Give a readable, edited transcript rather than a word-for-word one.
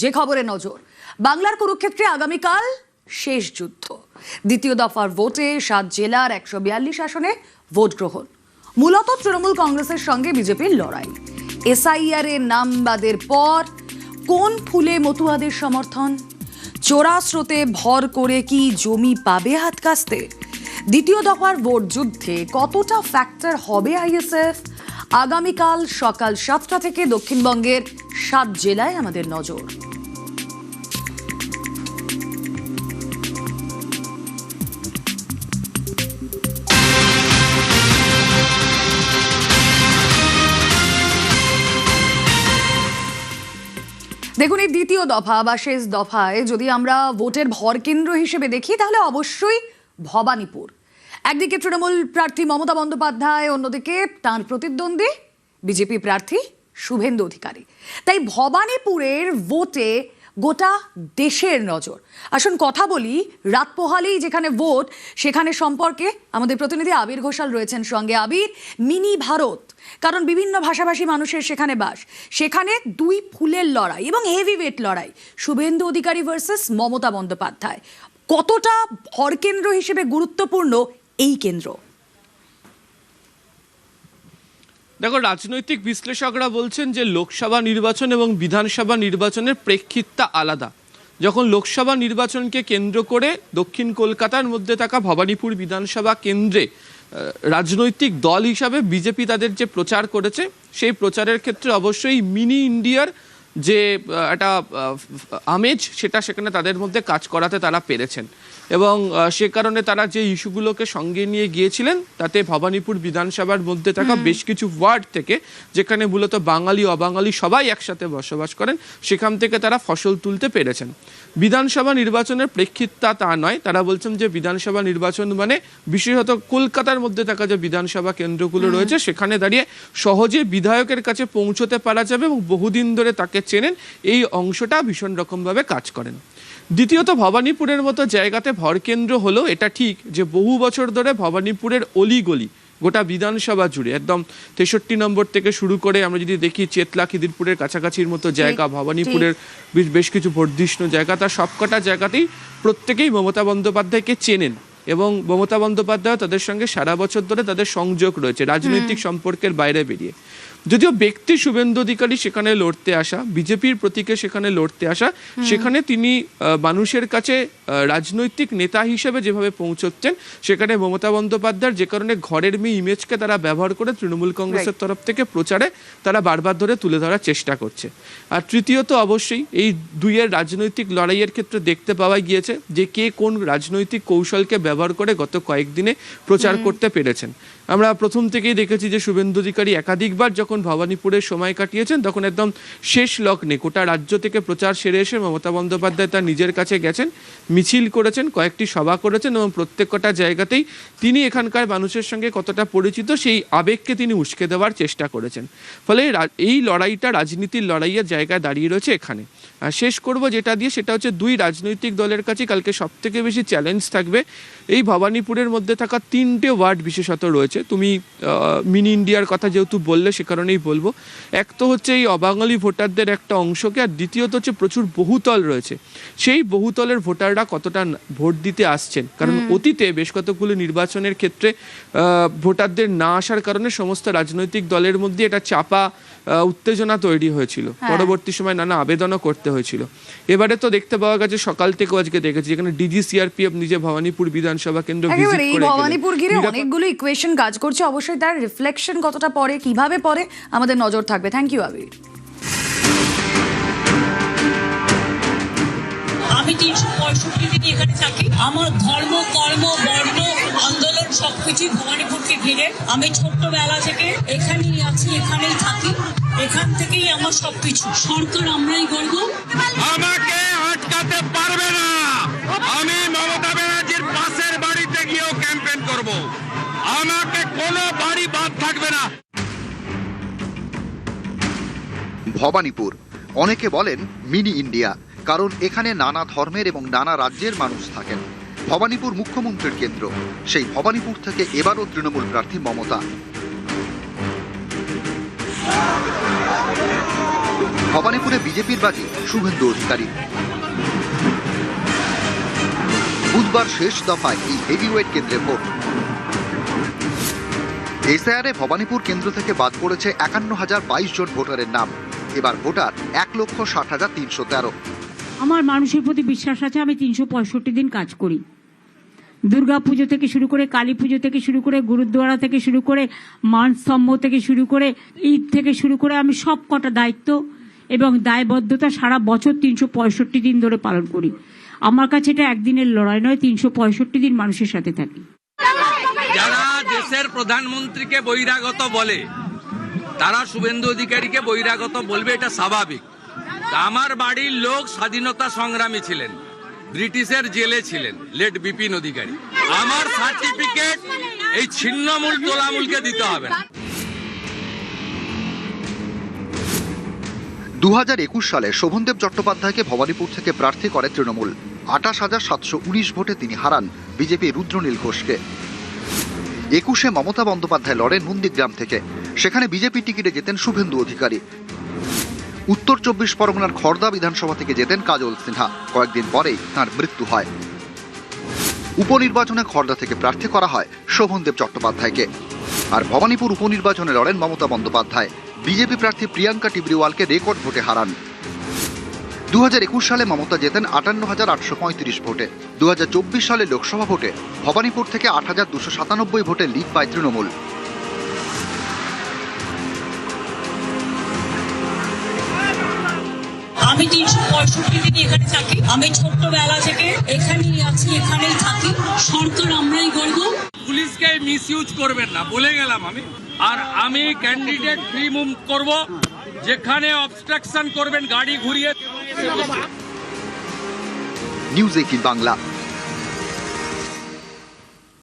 যে খবরে নজর, বাংলার কুরুক্ষেত্রে আগামীকাল শেষ যুদ্ধ। দ্বিতীয় দফার ভোটে 7 জেলার 142 আসনে ভোট গ্রহণ। মূলত তৃণমূল কংগ্রেসের সঙ্গে বিজেপির লড়াই। এসআইআর এর নাম বাদের পর কোন ফুলে মতুয়াদের সমর্থন? চোরা স্রোতে ভর করে কি জমি পাবে হাত কাস্তে? দ্বিতীয় দফার ভোট যুদ্ধে কতটা ফ্যাক্টর হবে আইএসএফ? আগামীকাল সকাল 7টা থেকে দক্ষিণবঙ্গের 7 জেলায় আমাদের নজর। দেখুন, এই দ্বিতীয় দফা বা শেষ দফায় যদি আমরা ভোটের ভরকেন্দ্র হিসেবে দেখি তাহলে অবশ্যই ভবানীপুর। একদিকে তৃণমূল প্রার্থী মমতা বন্দ্যোপাধ্যায়, অন্যদিকে তাঁর প্রতিদ্বন্দ্বী বিজেপি প্রার্থী শুভেন্দু অধিকারী। তাই ভবানীপুরের ভোটে গোটা দেশের নজর। আসুন কথা বলি, রাত পোহালেই যেখানে ভোট সেখানে সম্পর্কে আমাদের প্রতিনিধি আবির ঘোষাল রয়েছেন সঙ্গে। আবির, মিনি ভারত, কারণ বিভিন্ন ভাষাভাষী মানুষের সেখানে বাস। সেখানে দুই ফুলের লড়াই এবং হেভিওয়েট লড়াই, শুভেন্দু অধিকারী ভার্সেস মমতা বন্দ্যোপাধ্যায়। কতটা ভরকেন্দ্র হিসেবে গুরুত্বপূর্ণ এই কেন্দ্র? দেখো, রাজনৈতিক বিশ্লেষকরা বলছেন যে লোকসভা নির্বাচন এবং বিধানসভা নির্বাচনের প্রেক্ষিতটা আলাদা। যখন লোকসভা নির্বাচনকে কেন্দ্র করে দক্ষিণ কলকাতার মধ্যে থাকা ভবানীপুর বিধানসভা কেন্দ্রে রাজনৈতিক দল হিসাবে বিজেপি তাদের যে প্রচার করেছে, সেই প্রচারের ক্ষেত্রে অবশ্যই মিনি ইন্ডিয়ার যে একটা আমেজ, সেটা সেখানে তাদের মধ্যে কাজ করাতে তারা পেরেছেন। এবং সে কারণে তারা যে ইস্যুগুলোকে সঙ্গে নিয়ে গিয়েছিলেন, তাতে ভবানীপুর বিধানসভার মধ্যে থাকা বেশ কিছু ওয়ার্ড থেকে, যেখানে মূলত বাঙালি অবাঙালি সবাই একসাথে বসবাস করেন, সেখান থেকে তারা ফসল তুলতে পেরেছেন। বিধানসভা নির্বাচনের প্রেক্ষিতটা তা নয়। তারা বলছেন যে বিধানসভা নির্বাচন মানে বিশেষত কলকাতার মধ্যে থাকা যে বিধানসভা কেন্দ্রগুলো রয়েছে, সেখানে দাঁড়িয়ে সহজে বিধায়কের কাছে পৌঁছতে পারা যাবে এবং বহুদিন ধরে তাকে চেনেন, এই অংশটা ভীষণ রকমভাবে কাজ করেন। দ্বিতীয়ত, ভবানীপুরের মতো জায়গাতে ভরকেন্দ্র হলো এটা ঠিক যে বহু বছর ধরে ভবানীপুরের অলিগলি গোটা বিধানসভা জুড়ে, একদম 63 নম্বর থেকে শুরু করে আমরা যদি দেখি চেতলা খিদিরপুরের কাছাকাছির মতো জায়গা, ভবানীপুরের বেশ কিছু বর্ধিষ্ণু জায়গা, তার সবকটা জায়গাতেই প্রত্যেকেই মমতা বন্দ্যোপাধ্যায়কে চেনেন এবং মমতা বন্দ্যোপাধ্যায় তাদের সঙ্গে সারা বছর ধরে তাদের সংযোগ রয়েছে রাজনৈতিক সম্পর্কের বাইরে বেরিয়ে। যদিও ব্যক্তি শুভেন্দু অধিকারী সেখানে লড়তে আসা, বিজেপির প্রতীকে সেখানে লড়তে আসা, সেখানে তিনি মানুষের কাছে রাজনৈতিক নেতা হিসেবে যেভাবে পৌঁছচ্ছেন, সেখানে মমতা বন্দ্যোপাধ্যায়ের যে কারণে ঘরের মেয়ে ইমেজকে তারা ব্যবহার করে তৃণমূল কংগ্রেসের তরফ থেকে প্রচারে তারা বারবার ধরে তুলে ধরার চেষ্টা করছে। আর তৃতীয়ত, অবশ্যই এই দুইয়ের রাজনৈতিক লড়াইয়ের ক্ষেত্রে দেখতে পাওয়া গিয়েছে যে কে কোন রাজনৈতিক কৌশলকে ব্যবহার করে গত কয়েকদিনে প্রচার করতে পেরেছেন। আমরা প্রথম থেকেই দেখেছি যে শুভেন্দু অধিকারী একাধিকবার যখন ভবানীপুরে সময় কাটিয়েছেন, তখন একদম শেষ লগ্নে গোটা রাজ্য থেকে প্রচার সেরে এসে মমতা বন্দ্যোপাধ্যায় তার নিজের কাছে গেছেন, মিছিল করেছেন, কয়েকটি সভা করেছেন এবং প্রত্যেকটা জায়গাতেই তিনি এখানকার মানুষের সঙ্গে কতটা পরিচিত সেই আবেগকে তিনি উস্কে দেওয়ার চেষ্টা করেছেন। ফলে এই লড়াইটা রাজনীতির লড়াইয়ের জায়গায় দাঁড়িয়ে রয়েছে এখানে। আর শেষ করব যেটা দিয়ে, সেটা হচ্ছে দুই রাজনৈতিক দলের কাছে কালকে সব থেকে বেশি চ্যালেঞ্জ থাকবে এই ভবানীপুরের মধ্যে থাকা 3টে ওয়ার্ড বিশেষত রয়েছে। তুমি মিনি ইন্ডিয়ার কথা যেহেতু বললে, সে কারণেই বলবো। এক তো হচ্ছে এই অবাঙালি ভোটারদের একটা অংশকে, আর দ্বিতীয়ত হচ্ছে প্রচুর বহুতল রয়েছে, সেই বহুতলের ভোটাররা কতটা ভোট দিতে আসছেন। কারণ অতীতে বেশ কতগুলো নির্বাচনের ক্ষেত্রে ভোটারদের না আসার কারণে সমস্ত রাজনৈতিক দলের মধ্যে এটা চাপা উত্তেজনা তৈরি হয়েছিল, পরবর্তী সময় নানা আবেদনও করতে হয়েছিল। এবারে তো দেখতে পাওয়া গেছে, সকাল থেকে আজকে দেখেছি যেখানে ডিজি সিআরপিএফ নিজে ভবানীপুর বিধানসভা কেন্দ্র ভিজিট করে ভবানীপুর ঘিরে অনেকগুলো ইকুয়েশন কাজ করছে। অবশ্যই তার রিফ্লেকশন কতটা পড়ে, কিভাবে পড়ে, আমাদের নজর থাকবে। থ্যাংক ইউ আবির। আমি 365 দিন এখানে থাকি। আমার ধর্ম, কর্ম, বর্ণ, আন্দোলন সবকিছু ভবানীপুরকে ঘিরে। আমি ছোট্টবেলা থেকে এখানেই আছি, এখানেই থাকি, এখান থেকেই আমার সবকিছু। সরকার আমরাই গর্ব, আমাকে আটকাতে পারবে না। আমি মমতা ব্যানার্জির পাশের বাড়িতে গিয়েও ক্যাম্পেইন করব। আমাকে কোনো বাড়ি বাদ থাকবে না। ভবানীপুর অনেকে বলেন মিনি ইন্ডিয়া, কারণ এখানে নানা ধর্মের এবং নানা রাজ্যের মানুষ থাকেন। ভবানীপুর মুখ্যমন্ত্রীর কেন্দ্র। সেই ভবানীপুর থেকে এবারও তৃণমূল প্রার্থী মমতা। ভবানীপুরে বিজেপির বাজি শুভেন্দু অধিকারী। বুধবার শেষ দফায় এই হেভিওয়েট কেন্দ্রে ভোট। এসআইআরে ভবানীপুর কেন্দ্র থেকে বাদ পড়েছে 51,022 জন ভোটারের নাম। এবার ভোটার 1,60,313। আমার মানুষের প্রতি বিশ্বাস আছে। আমি 365 দিন কাজ করি। দুর্গা পুজো থেকে শুরু করে, কালী পুজো থেকে শুরু করে, গুরুদ্বারা থেকে শুরু করে, মানস্তম্ভ থেকে শুরু করে, ঈদ থেকে শুরু করে আমি সব কটা দায়িত্ব এবং দায়বদ্ধতা সারা বছর 365 দিন ধরে পালন করি। আমার কাছে এটা একদিনের লড়াই নয়, 365 দিন মানুষের সাথে থাকি। যারা দেশের প্রধানমন্ত্রীকে বহিরাগত বলে তারা শুভেন্দু অধিকারীকে বহিরাগত বলবে, এটা স্বাভাবিক। আমার বাড়ির লোক স্বাধীনতা সংগ্রামী ছিলেন, ব্রিটিশের জেলে ছিলেন, লেট বিপিন অধিকারী। আমার সার্টিফিকেট এই ছিন্নমূল তোলামূলকে দিতে হবে না। 2021 সালে শোভনদেব চট্টোপাধ্যায়কে ভবানীপুর থেকে প্রার্থী করে তৃণমূল। 28,719 ভোটে তিনি হারান বিজেপি রুদ্রনীল ঘোষকে। 21-এ মমতা বন্দ্যোপাধ্যায় লড়েন নন্দীগ্রাম থেকে। সেখানে বিজেপি টিকিটে জেতেন শুভেন্দু অধিকারী। উত্তর 24 পরগনার খড়দা বিধানসভা থেকে জেতেন কাজল সিনহা। কয়েকদিন পরেই তাঁর মৃত্যু হয়। উপনির্বাচনে খড়দা থেকে প্রার্থী করা হয় শোভনদেব চট্টোপাধ্যায়কে। আর ভবানীপুর উপনির্বাচনে লড়েন মমতা বন্দ্যোপাধ্যায়। বিজেপি প্রার্থী প্রিয়াঙ্কা টিবরিওয়ালকে রেকর্ড ভোটে হারান। 2021 সালে মমতা জেতেন 58,835 ভোটে। 2024 সালে লোকসভা ভোটে ভবানীপুর থেকে 8,297 ভোটে লিড পায় তৃণমূল। আমি 365 দিন এখানে থাকি। আমি ছোট্টবেলা থেকে এখানেই আছি, এখানেই থাকি। সরকার আমরাই করবো। পুলিশকে মিসইউজ করবেন না, বলে গেলাম আমি। আর আমি ক্যান্ডিডেট ফ্রি মুভ করব। যেখানে অবস্ট্রাকশন করবেন গাড়ি ঘুরিয়ে। নিউজ 18 বাংলা।